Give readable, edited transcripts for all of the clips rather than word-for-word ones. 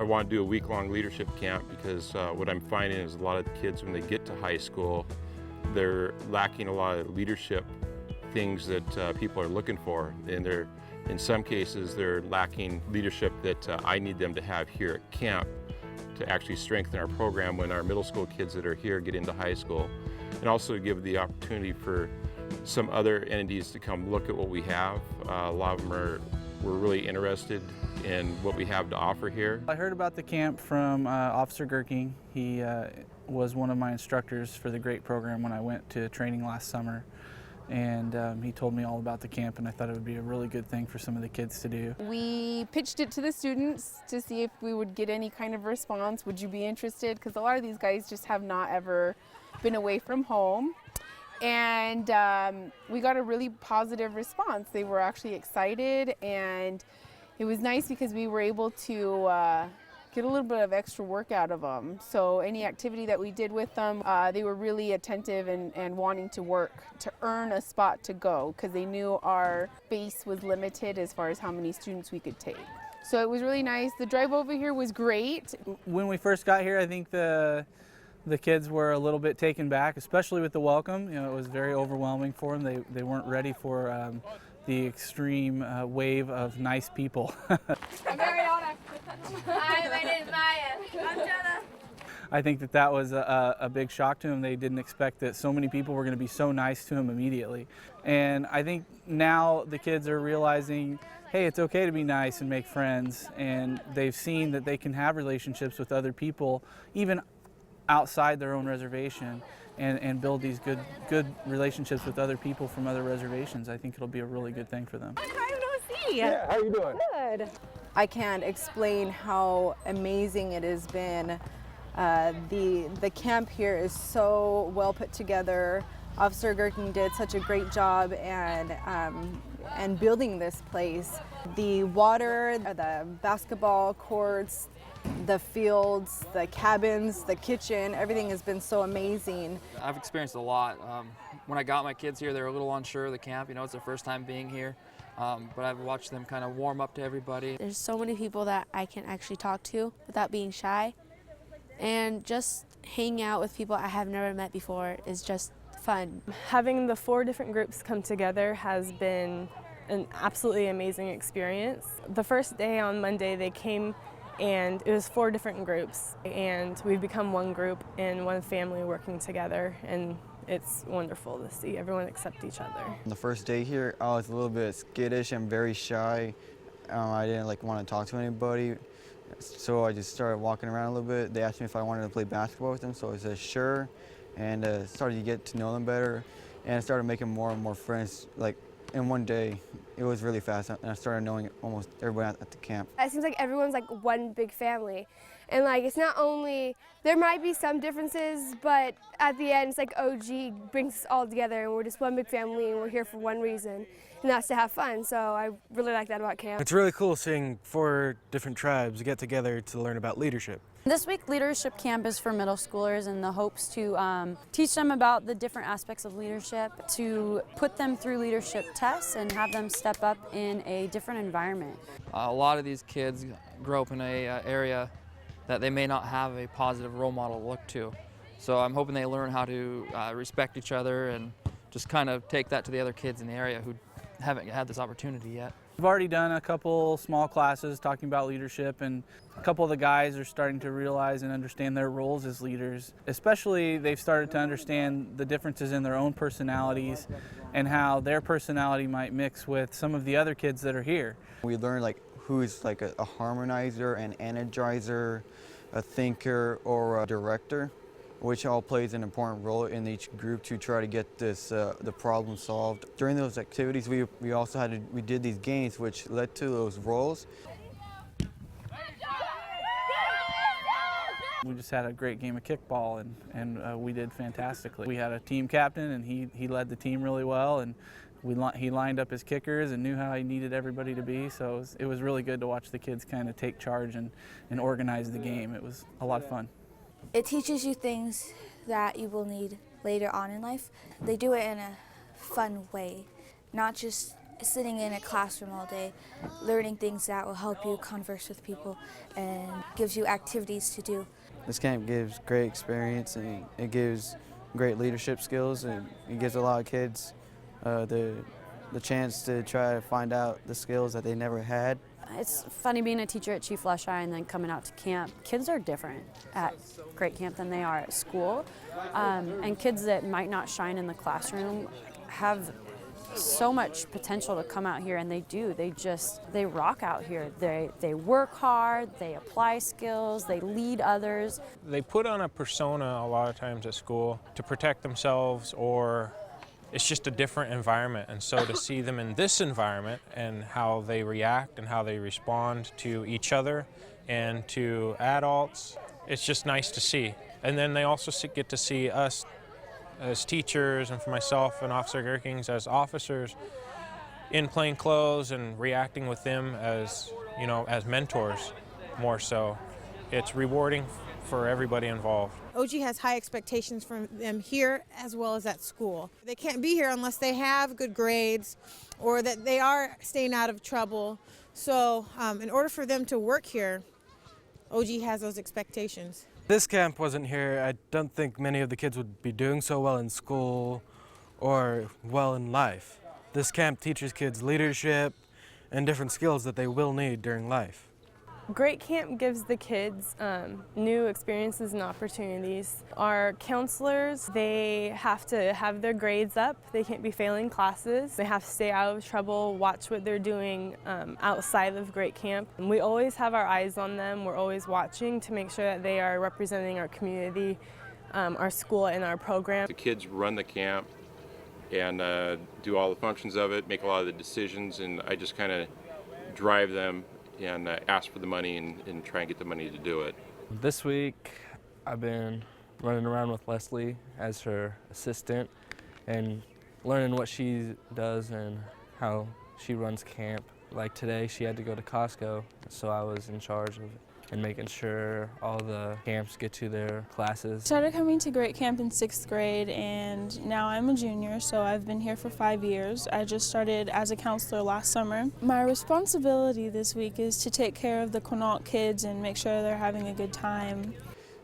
want to do a week-long leadership camp because what I'm finding is a lot of the kids, when they get to high school, they're lacking a lot of leadership things that people are looking for, and in some cases they're lacking leadership that I need them to have here at camp to actually strengthen our program when our middle school kids that are here get into high school, and also give the opportunity for some other entities to come look at what we have. A lot of them were really interested in what we have to offer here. I heard about the camp from Officer Gerking. He was one of my instructors for the GREAT program when I went to training last summer. And he told me all about the camp, and I thought it would be a really good thing for some of the kids to do. We pitched it to the students to see if we would get any kind of response. Would you be interested? Because a lot of these guys just have not ever been away from home. And we got a really positive response. They were actually excited, and it was nice because we were able to get a little bit of extra work out of them. So any activity that we did with them, they were really attentive and wanting to work to earn a spot to go, because they knew our base was limited as far as how many students we could take. So it was really nice. The drive over here was great. When we first got here, I think the kids were a little bit taken back, especially with the welcome. You know, it was very overwhelming for them. They weren't ready for the extreme wave of nice people. I'm Mariana. Hi, my name's Maya. I'm Jenna. I think that was a big shock to them. They didn't expect that so many people were going to be so nice to them immediately. And I think now the kids are realizing, hey, it's okay to be nice and make friends, and they've seen that they can have relationships with other people, even outside their own reservation, and build these good relationships with other people from other reservations. I think it'll be a really good thing for them. Yeah, how you doing? Good. I can't explain how amazing it has been. The camp here is so well put together. Officer Gerking did such a great job and building this place. The water, the basketball courts, the fields, the cabins, the kitchen, everything has been so amazing. I've experienced a lot. When I got my kids here, they were a little unsure of the camp. You know, it's their first time being here. But I've watched them kind of warm up to everybody. There's so many people that I can actually talk to without being shy. And just hanging out with people I have never met before is just fun. Having the 4 different groups come together has been an absolutely amazing experience. The first day on Monday they came, and it was 4 different groups, and we've become one group and one family working together, and it's wonderful to see everyone accept each other. The first day here, I was a little bit skittish and very shy. I didn't want to talk to anybody, so I just started walking around a little bit. They asked me if I wanted to play basketball with them, so I said sure, and started to get to know them better, and I started making more and more friends. In one day, it was really fast, and I started knowing almost everybody at the camp. It seems like everyone's like one big family. And it's not only, there might be some differences, but at the end, it's like OG brings us all together, and we're just one big family, and we're here for one reason, and that's to have fun. So I really like that about camp. It's really cool seeing 4 different tribes get together to learn about leadership. This week, leadership camp is for middle schoolers in the hopes to teach them about the different aspects of leadership, to put them through leadership tests and have them step up in a different environment. A lot of these kids grow up in an area that they may not have a positive role model to look to. So I'm hoping they learn how to respect each other and just kind of take that to the other kids in the area who haven't had this opportunity yet. We've already done a couple small classes talking about leadership, and a couple of the guys are starting to realize and understand their roles as leaders. Especially, they've started to understand the differences in their own personalities and how their personality might mix with some of the other kids that are here. We learned who's a harmonizer, an energizer, a thinker, or a director, which all plays an important role in each group to try to get the problem solved. During those activities, we also we did these games which led to those roles. We just had a great game of kickball, and we did fantastically. We had a team captain, and he led the team really well, and he lined up his kickers and knew how he needed everybody to be, so it was really good to watch the kids kind of take charge and organize the game. It was a lot of fun. It teaches you things that you will need later on in life. They do it in a fun way, not just sitting in a classroom all day, learning things that will help you converse with people and gives you activities to do. This camp gives great experience and it gives great leadership skills, and it gives a lot of kids the chance to try to find out the skills that they never had. It's funny being a teacher at Chief Leschi and then coming out to camp. Kids are different at Great Camp than they are at school. And kids that might not shine in the classroom have so much potential to come out here, and they do. They rock out here. They work hard, they apply skills, they lead others. They put on a persona a lot of times at school to protect themselves, or it's just a different environment. And so to see them in this environment and how they react and how they respond to each other and to adults, it's just nice to see. And then they also get to see us as teachers, and for myself and Officer Gerkings as officers, in plain clothes and reacting with them as, you know, as mentors more so. It's rewarding for everybody involved. OG has high expectations from them here as well as at school. They can't be here unless they have good grades or that they are staying out of trouble. So in order for them to work here, OG has those expectations. This camp wasn't here, I don't think many of the kids would be doing so well in school or well in life. This camp teaches kids leadership and different skills that they will need during life. Great Camp gives the kids new experiences and opportunities. Our counselors, they have to have their grades up. They can't be failing classes. They have to stay out of trouble, watch what they're doing outside of Great Camp. And we always have our eyes on them. We're always watching to make sure that they are representing our community, our school, and our program. The kids run the camp and do all the functions of it, make a lot of the decisions, and I just kind of drive them and ask for the money and try and get the money to do it. This week I've been running around with Leslie as her assistant and learning what she does and how she runs camp. Like today she had to go to Costco, so I was in charge of and making sure all the camps get to their classes. Started coming to Great Camp in 6th grade, and now I'm a junior, so I've been here for 5 years. I just started as a counselor last summer. My responsibility this week is to take care of the Quinault kids and make sure they're having a good time.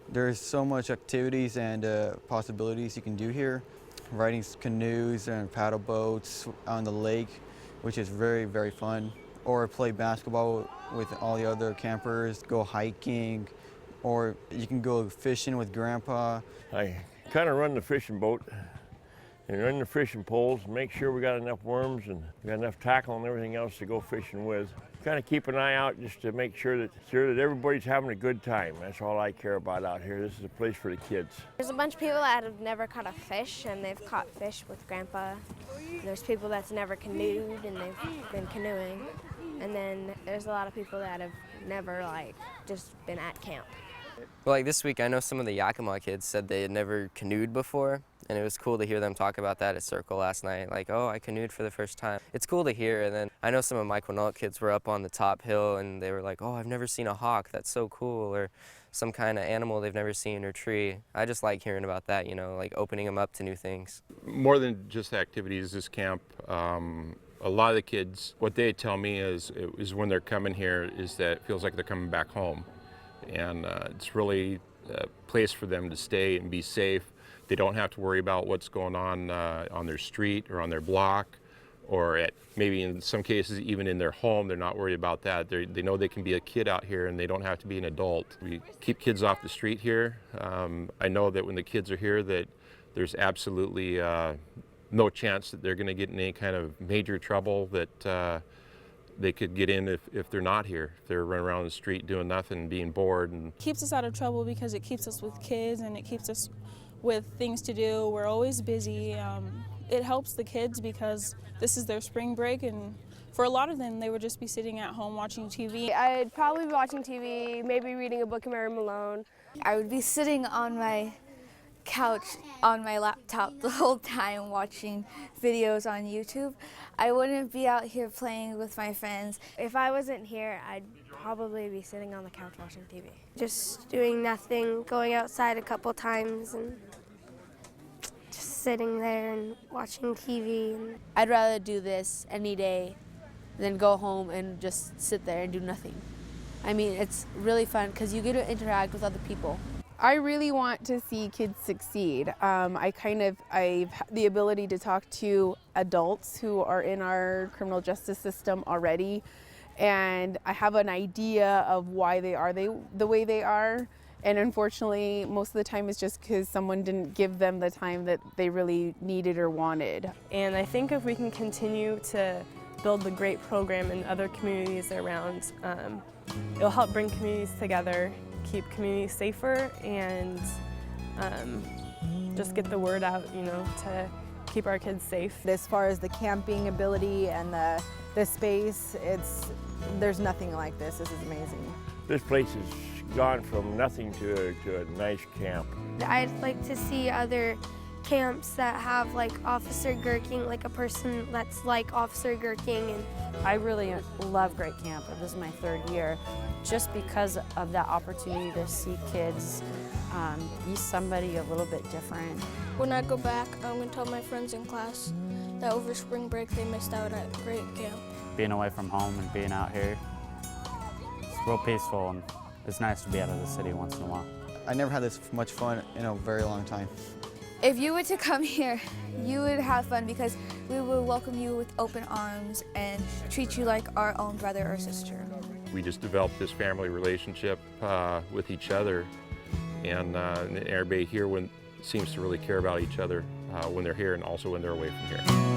There's so much activities and possibilities you can do here. Riding canoes and paddle boats on the lake, which is very, very fun. Or play basketball with all the other campers, go hiking, or you can go fishing with Grandpa. I kind of run the fishing boat and run the fishing poles, make sure we got enough worms and we got enough tackle and everything else to go fishing with. Kind of keep an eye out just to make sure that everybody's having a good time. That's all I care about out here. This is a place for the kids. There's a bunch of people that have never caught a fish, and they've caught fish with Grandpa. There's people that's never canoed, and they've been canoeing. And then there's a lot of people that have never just been at camp. Well, this week I know some of the Yakima kids said they had never canoed before, and it was cool to hear them talk about that at Circle last night. Like, oh, I canoed for the first time. It's cool to hear. And then I know some of my Quinault kids were up on the top hill and they were like, oh, I've never seen a hawk. That's so cool. Or some kind of animal they've never seen or tree. I just like hearing about that, opening them up to new things. More than just activities, this camp, a lot of the kids, what they tell me is when they're coming here is that it feels like they're coming back home. And it's really a place for them to stay and be safe. They don't have to worry about what's going on their street or on their block, or maybe in some cases even in their home. They're not worried about that. They know they can be a kid out here and they don't have to be an adult. We keep kids off the street here. I know that when the kids are here that there's absolutely no chance that they're going to get in any kind of major trouble that they could get in if they're not here. If they're running around the street doing nothing, being bored. And keeps us out of trouble because it keeps us with kids and it keeps us with things to do. We're always busy. It helps the kids because this is their spring break, and for a lot of them, they would just be sitting at home watching TV. I'd probably be watching TV, maybe reading a book of Mary Malone. I would be sitting on my couch on my laptop the whole time watching videos on YouTube. I wouldn't be out here playing with my friends. If I wasn't here, I'd probably be sitting on the couch watching TV. Just doing nothing, going outside a couple times and just sitting there and watching TV. I'd rather do this any day than go home and just sit there and do nothing. I mean, it's really fun because you get to interact with other people. I really want to see kids succeed. I've had the ability to talk to adults who are in our criminal justice system already, and I have an idea of why they are the way they are. And unfortunately, most of the time it's just because someone didn't give them the time that they really needed or wanted. And I think if we can continue to build the GREAT program in other communities around, it'll help bring communities together, keep communities safer, and just get the word out, to keep our kids safe. As far as the camping ability and the space, there's nothing like this. This is amazing. This place has gone from nothing to a nice camp. I'd like to see other camps that have like Officer Gurking, like a person that's like Officer Gurking. And I really love Great Camp. This is my 3rd year, just because of that opportunity to see kids be somebody a little bit different. When I go back, I'm going to tell my friends in class that over spring break they missed out at Great Camp. Being away from home and being out here, it's real peaceful, and it's nice to be out of the city once in a while. I never had this much fun in a very long time. If you were to come here, you would have fun because we will welcome you with open arms and treat you like our own brother or sister. We just developed this family relationship with each other, and everybody here seems to really care about each other when they're here and also when they're away from here.